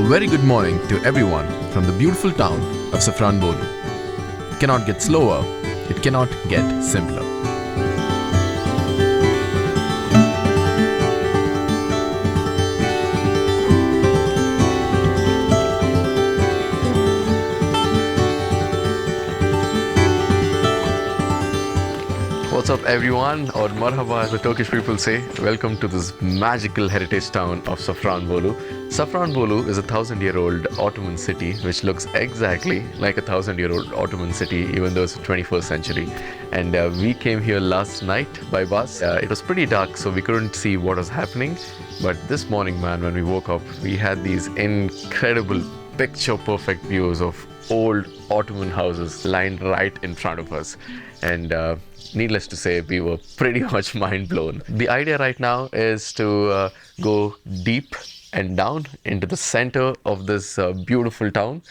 very good morning to everyone from the beautiful town of Safranbolu. It cannot get slower, it cannot get simpler. What's up everyone, or marhaba as the Turkish people say. Welcome to this magical heritage town of Safranbolu. Safranbolu is a 1,000-year-old Ottoman city which looks exactly like a 1,000-year-old Ottoman city, even though it's the 21st century. And we came here last night by bus. It was pretty dark, so we couldn't see what was happening. But this morning, man, when we woke up, we had these incredible picture-perfect views of old Ottoman houses lined right in front of us. And needless to say, we were pretty much mind blown. The idea right now is to go deep and down into the center of this beautiful town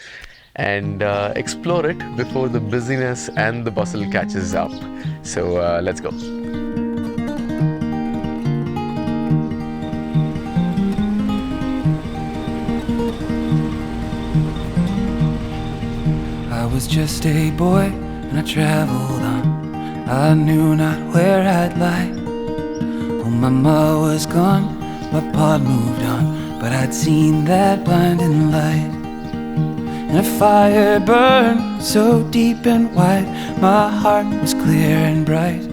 and explore it before the busyness and the bustle catches up. So let's go. I was just a boy and I traveled on. I knew not where I'd lie. Oh, mama was gone, my pa moved on, but I'd seen that blinding light. And a fire burned so deep and wide, my heart was clear and bright.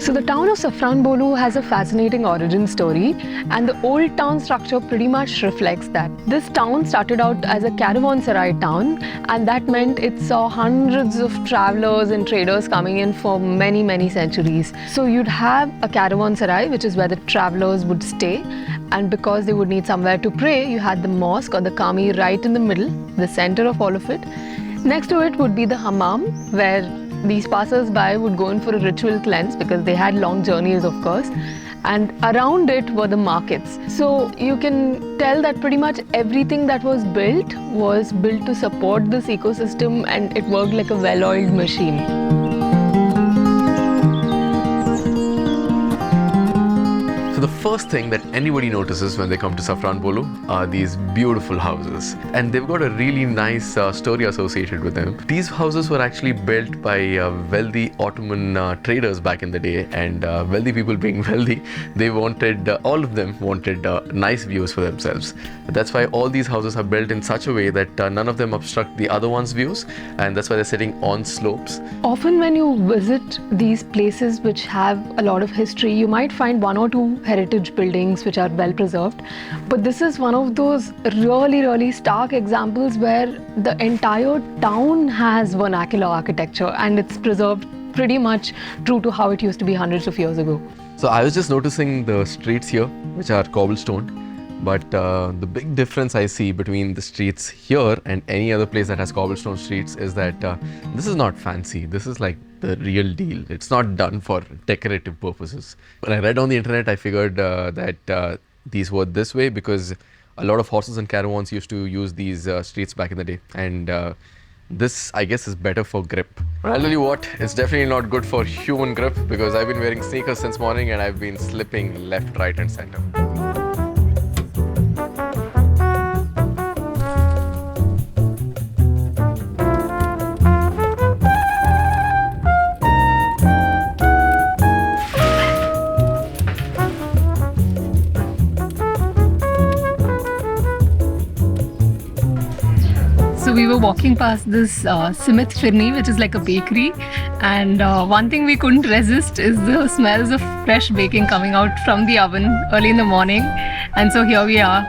So the town of Safranbolu has a fascinating origin story, and the old town structure pretty much reflects that. This town started out as a caravanserai town, and that meant it saw hundreds of travelers and traders coming in for many centuries. So you'd have a caravanserai, which is where the travelers would stay, and because they would need somewhere to pray, you had the mosque or the kami right in the middle, the center of all of it. Next to it would be the hammam, where these passers-by would go in for a ritual cleanse because they had long journeys, of course. And around it were the markets. So you can tell that pretty much everything that was built to support this ecosystem, and it worked like a well-oiled machine. So the first thing that anybody notices when they come to Safranbolu are these beautiful houses, and they've got a really nice story associated with them. These houses were actually built by wealthy Ottoman traders back in the day, and wealthy people being wealthy, they wanted, all of them wanted nice views for themselves. That's why all these houses are built in such a way that none of them obstruct the other one's views, and that's why they're sitting on slopes. Often when you visit these places which have a lot of history, you might find one or two heritage buildings which are well preserved, but this is one of those really stark examples where the entire town has vernacular architecture, and it's preserved pretty much true to how it used to be hundreds of years ago. So I was just noticing the streets here, which are cobblestone, but the big difference I see between the streets here and any other place that has cobblestone streets is that this is not fancy. This is like the real deal. It's not done for decorative purposes. When I read on the internet, I figured that these were this way because a lot of horses and caravans used to use these streets back in the day, and this, I guess, is better for grip. But I'll tell you what, it's definitely not good for human grip because I've been wearing sneakers since morning and I've been slipping left, right and center. We were walking past this Simit Firni, which is like a bakery, and one thing we couldn't resist is the smells of fresh baking coming out from the oven early in the morning, and so here we are.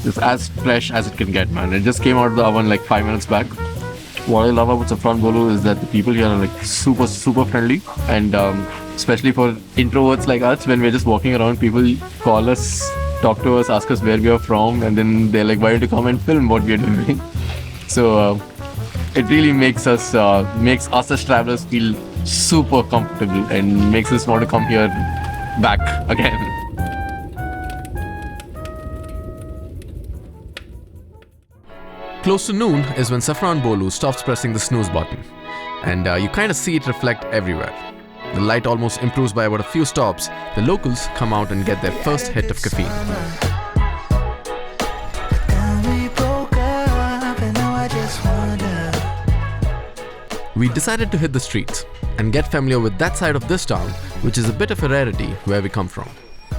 It's as fresh as it can get, man. It just came out of the oven like 5 minutes back. What I love about Safranbolu is that the people here are like super friendly, and especially for introverts like us, when we're just walking around, people call us, talk to us, ask us where we are from, and then they're like, why don't you come and film what we're doing? So it really makes us as travelers feel super comfortable and makes us want to come here back again. Close to noon is when Safranbolu stops pressing the snooze button, and you kind of see it reflect everywhere. the light almost improves by about a few stops, the locals come out and get their first hit of caffeine. We decided to hit the streets and get familiar with that side of this town, which is a bit of a rarity where we come from.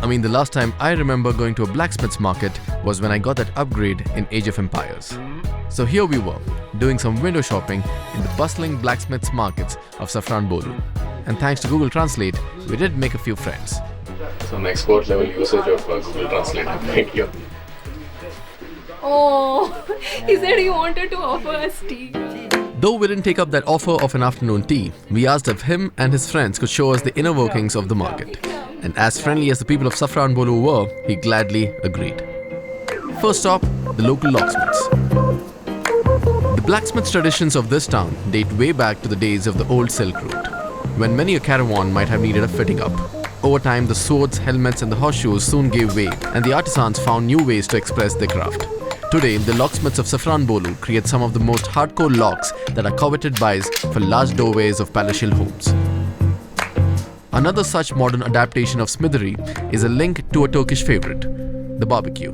I mean, the last time I remember going to a Blacksmiths Market was when I got that upgrade in Age of Empires. So here we were, doing some window shopping in the bustling Blacksmiths Markets of Safranbolu. And thanks to Google Translate, we did make a few friends. So an export level usage of Google Translate right here. Oh, he said he wanted to offer us tea. Though we didn't take up that offer of an afternoon tea, we asked if him and his friends could show us the inner workings of the market. And as friendly as the people of Safranbolu were, he gladly agreed. First stop, the local locksmiths. The blacksmith traditions of this town date way back to the days of the old Silk Route, when many a caravan might have needed a fitting up. Over time, the swords, helmets and the horseshoes soon gave way, and the artisans found new ways to express their craft. Today, the locksmiths of Safranbolu create some of the most hardcore locks that are coveted buys for large doorways of palatial homes. Another such modern adaptation of smithery is a link to a Turkish favorite, the barbecue.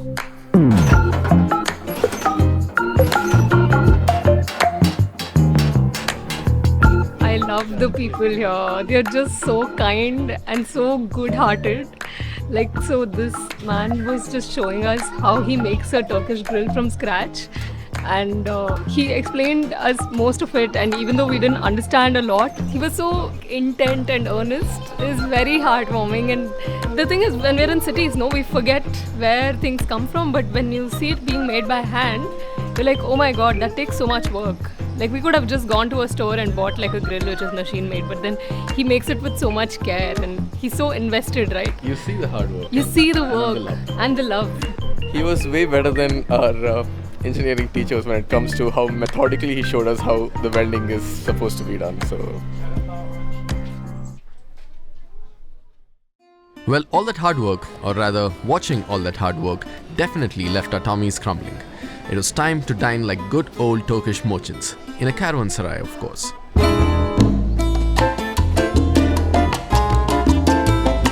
I love the people here. They're just so kind and so good-hearted. So this man was just showing us how he makes a Turkish grill from scratch, and he explained us most of it, and even though we didn't understand a lot, he was so intent and earnest. It's very heartwarming. And the thing is, when we're in cities, we forget where things come from, but when you see it being made by hand, you're like, oh my god, that takes so much work. We could have just gone to a store and bought a grill which is machine made, but then he makes it with so much care and he's so invested, right? You see the hard work. You see the work and the love. He was way better than our engineering teachers when it comes to how methodically he showed us how the welding is supposed to be done. So, Well, all that hard work, or rather watching all that hard work, definitely left our tummies crumbling. It was time to dine like good old Turkish merchants, in a caravanserai of course.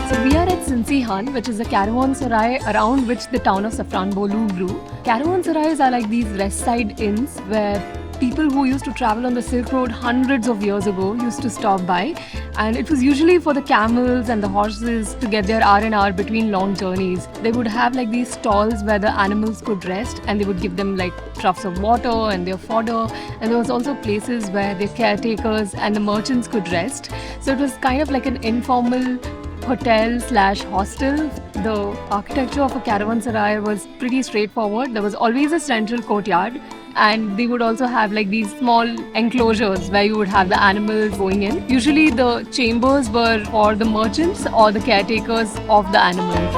So we are at Sinsihan, which is a caravanserai around which the town of Safranbolu grew. Caravanserais are like these rest side inns where people who used to travel on the Silk Road hundreds of years ago used to stop by, and it was usually for the camels and the horses to get their R&R between long journeys. They would have these stalls where the animals could rest, and they would give them troughs of water and their fodder, and there was also places where their caretakers and the merchants could rest. So it was kind of like an informal hotel/hostel. The architecture of a caravanserai was pretty straightforward. There was always a central courtyard, and they would also have these small enclosures where you would have the animals going in. Usually the chambers were for the merchants or the caretakers of the animals.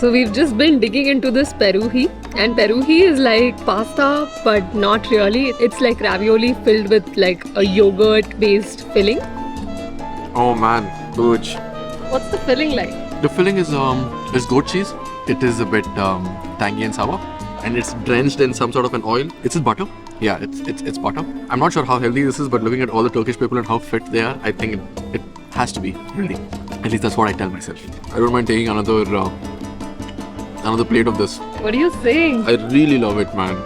So we've just been digging into this peruhi, and peruhi is like pasta but not really. It's like ravioli filled with a yogurt based filling. Oh man, Pooja. What's the filling like? The filling is goat cheese. It is a bit tangy and sour, and it's drenched in some sort of an oil. It's butter. Yeah, it's butter. I'm not sure how healthy this is, but looking at all the Turkish people and how fit they are, I think it has to be healthy. At least that's what I tell myself. I don't mind taking another plate of this. What are you saying? I really love it, man.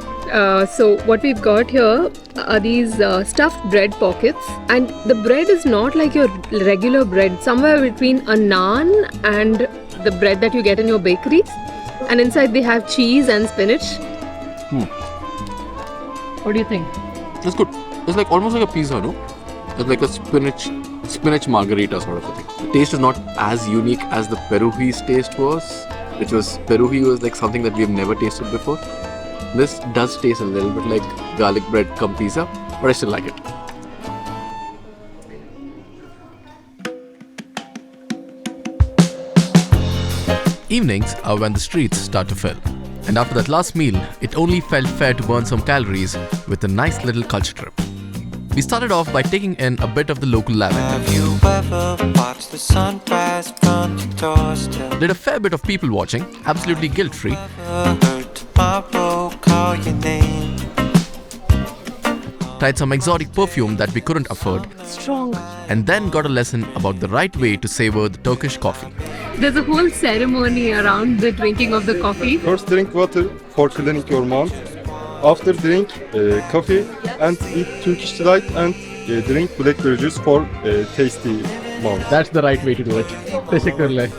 So what we've got here are these stuffed bread pockets, and the bread is not like your regular bread. Somewhere between a naan and the bread that you get in your bakeries, and inside they have cheese and spinach. What do you think? It's good. It's almost like a pizza, no? It's like a spinach margarita sort of a thing. The taste is not as unique as the peruhi's taste was, which was peruhi was something that we've never tasted before. This does taste a little bit like garlic bread cum pizza, but I still like it. Evenings are when the streets start to fill. And after that last meal, it only felt fair to burn some calories with a nice little culture trip. We started off by taking in a bit of the local lavender. Have you ever watched the sunrise from your doorstep? Did a fair bit of people watching, absolutely guilt-free. Ever heard tomorrow call your name? tried some exotic perfume that we couldn't afford, Strong. and then got a lesson about the right way to savor the Turkish coffee. There's a whole ceremony around the drinking of the coffee. First drink water for cleaning your mouth. After drink coffee and eat Turkish delight and drink blackberry juice for tasty mouth. That's the right way to do it. Teşekkürler.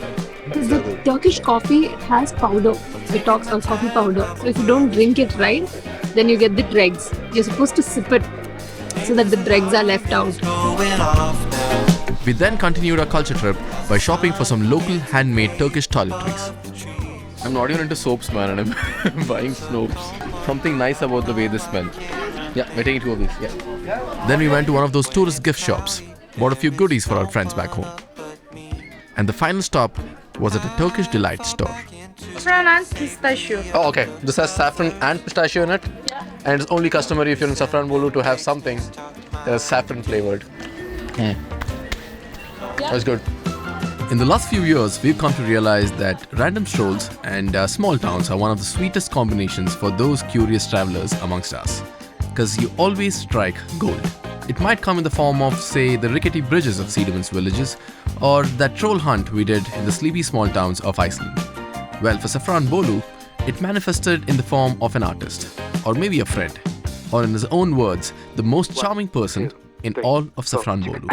Because the Turkish coffee has powder. It talks about coffee powder. So if you don't drink it right, then you get the dregs. You're supposed to sip it so that the dregs are left out. We then continued our culture trip by shopping for some local handmade Turkish toiletries. I'm not even into soaps, man, and I'm buying soaps. Something nice about the way they smell. Yeah, we're taking 2 of these. Yeah. Then we went to one of those tourist gift shops, bought a few goodies for our friends back home. And the final stop was at a Turkish delight store. Saffron and pistachio. Oh, okay. This has saffron and pistachio in it. Yeah. And it's only customary if you're in Safranbolu to have something that's saffron flavored. That's good. In the last few years, we've come to realize that random strolls and small towns are one of the sweetest combinations for those curious travelers amongst us. Because you always strike gold. It might come in the form of, say, the rickety bridges of Cedarman's villages, or that troll hunt we did in the sleepy small towns of Iceland. Well, for Safranbolu, it manifested in the form of an artist, or maybe a friend, or in his own words, the most charming person in all of Safranbolu.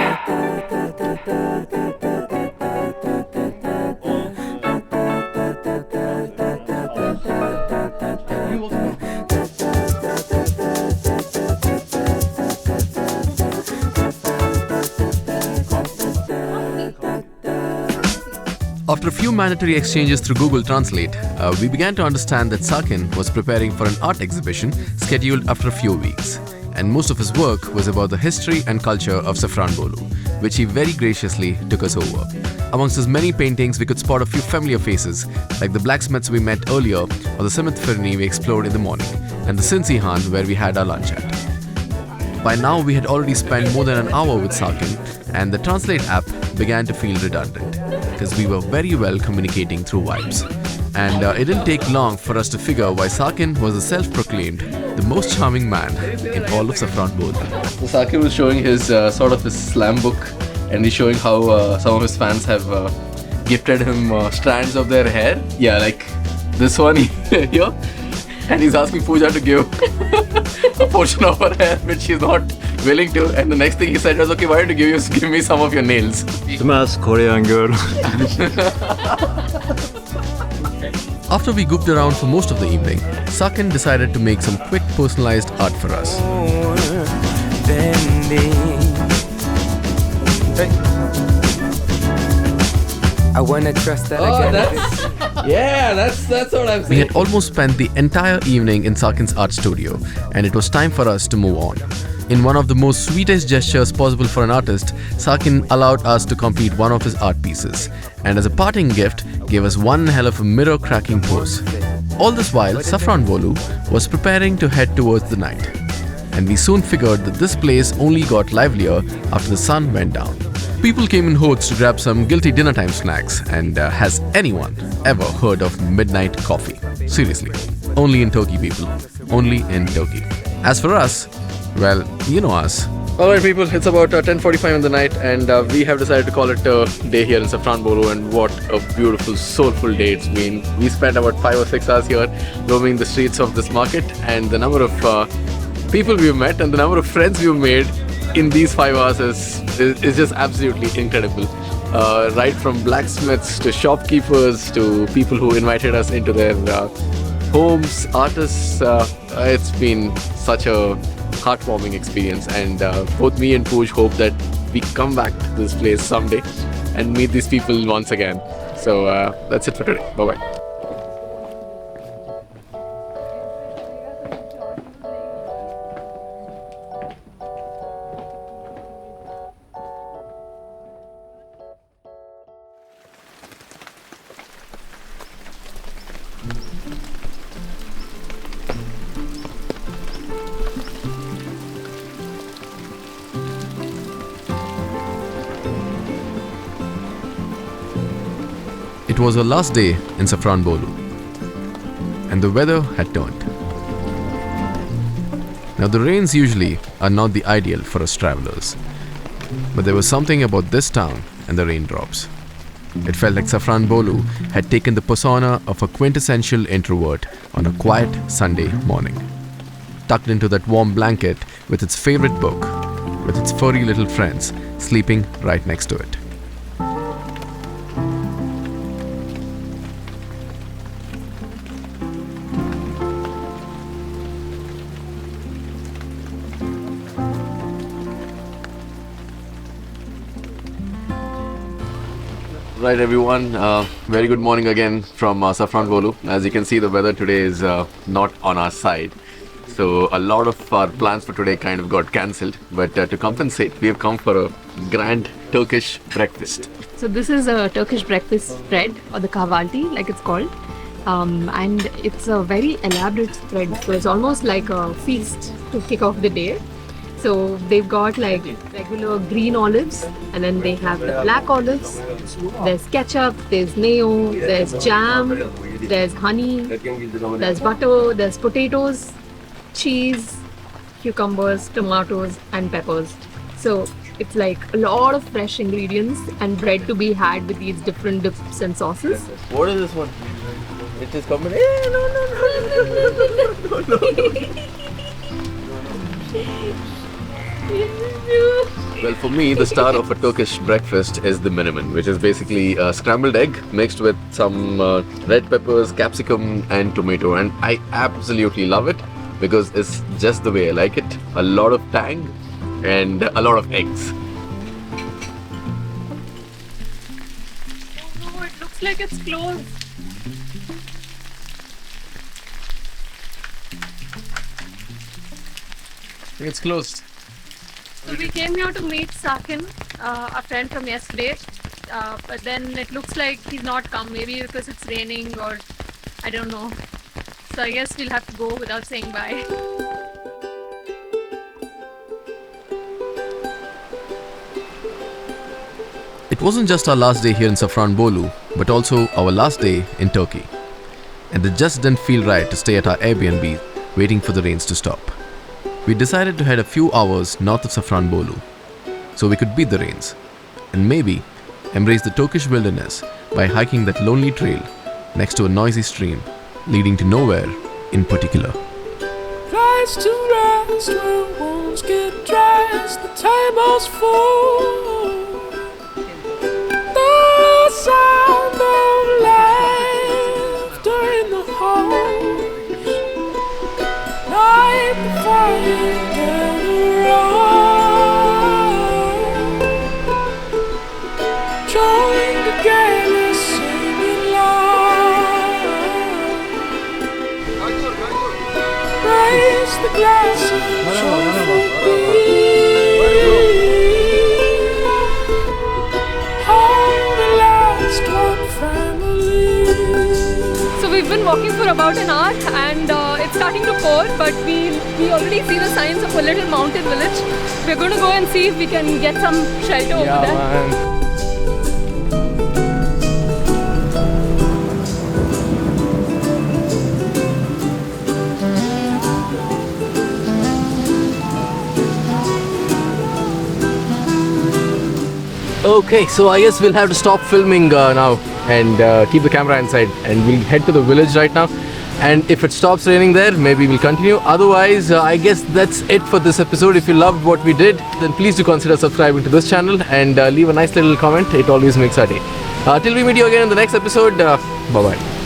After a few mandatory exchanges through Google Translate, we began to understand that Sakin was preparing for an art exhibition scheduled after a few weeks. And most of his work was about the history and culture of Safranbolu, which he very graciously took us over. Amongst his many paintings, we could spot a few familiar faces, like the blacksmiths we met earlier, or the Simit Firni we explored in the morning, and the Sinsihan where we had our lunch at. By now, we had already spent more than an hour with Sakin, and the Translate app began to feel redundant, because we were very well communicating through vibes. And it didn't take long for us to figure why Sakin was the self-proclaimed the most charming man in all of Safranbolu. So Sakin was showing his sort of his slam book, and he's showing how some of his fans have gifted him strands of their hair. Yeah, like this one here. And he's asking Pooja to give a portion of her hair, which she's not willing to. And the next thing he said was, okay, why don't you give me some of your nails? Smash Korean girl. After we goofed around for most of the evening, Sakin decided to make some quick personalized art for us. I wanna trust that that's what I'm saying. We had almost spent the entire evening in Sakin's art studio, and it was time for us to move on. In one of the most sweetest gestures possible for an artist, Sakin allowed us to complete one of his art pieces, and as a parting gift, gave us one hell of a mirror-cracking pose. All this while, Safranbolu was preparing to head towards the night, and we soon figured that this place only got livelier after the sun went down. People came in hordes to grab some guilty dinner-time snacks, and has anyone ever heard of midnight coffee? Seriously, only in Turkey, people. Only in Turkey. As for us, well, you know us. Alright people, it's about 10:45 in the night, and we have decided to call it a day here in Safranbolu, and what a beautiful, soulful day it's been. We spent about 5 or 6 hours here roaming the streets of this market, and the number of people we've met and the number of friends we've made in these 5 hours is just absolutely incredible. Right from blacksmiths to shopkeepers to people who invited us into their homes, artists. It's been such a heartwarming experience, and both me and Pooj hope that we come back to this place someday and meet these people once again. So that's it for today. Bye bye. It was our last day in Safranbolu, and the weather had turned. Now, the rains usually are not the ideal for us travelers, but there was something about this town and the raindrops. It felt like Safranbolu had taken the persona of a quintessential introvert on a quiet Sunday morning, tucked into that warm blanket with its favorite book, with its furry little friends sleeping right next to it. Right, everyone. Very good morning again from Safranbolu. As you can see, the weather today is not on our side. So a lot of our plans for today kind of got cancelled. But to compensate, we have come for a grand Turkish breakfast. So this is a Turkish breakfast spread, or the kahvaltı like it's called. And it's a very elaborate spread. So it's almost like a feast to kick off the day. So they've got like regular green olives, and then they have the black olives. There's ketchup, there's mayo, there's jam, there's honey, there's butter, there's potatoes, cheese, cucumbers, tomatoes and peppers. So it's like a lot of fresh ingredients and bread to be had with these different dips and sauces. What is this one? It is coming. Well, for me, the star of a Turkish breakfast is the minimum, which is basically a scrambled egg mixed with some red peppers, capsicum and tomato. And I absolutely love it because it's just the way I like it. A lot of tang and a lot of eggs. Oh no, it looks like it's closed. It's closed. So we came here to meet Sakin, a friend from yesterday, but then it looks like he's not come, maybe because it's raining or I don't know. So I guess we'll have to go without saying bye. It wasn't just our last day here in Safranbolu, but also our last day in Turkey. And it just didn't feel right to stay at our Airbnb waiting for the rains to stop. We decided to head a few hours north of Safranbolu so we could beat the rains and maybe embrace the Turkish wilderness by hiking that lonely trail next to a noisy stream leading to nowhere in particular. Rise to rest where wounds get dressed, the table's full. The sound of laughter in the halls. Light the fire and around. Join together, singing loud. Raise the glass and joyful beat. Hold the last one family. So we've been walking for about an hour and it's starting to pour, but we already see the signs of a little mountain village. We're going to go and see if we can get some shelter over there. Man. Okay, so I guess we'll have to stop filming now and keep the camera inside, and we'll head to the village right now. And if it stops raining there, maybe we'll continue. Otherwise, I guess that's it for this episode. If you loved what we did, then please do consider subscribing to this channel and leave a nice little comment. It always makes our day. Till we meet you again in the next episode, bye-bye.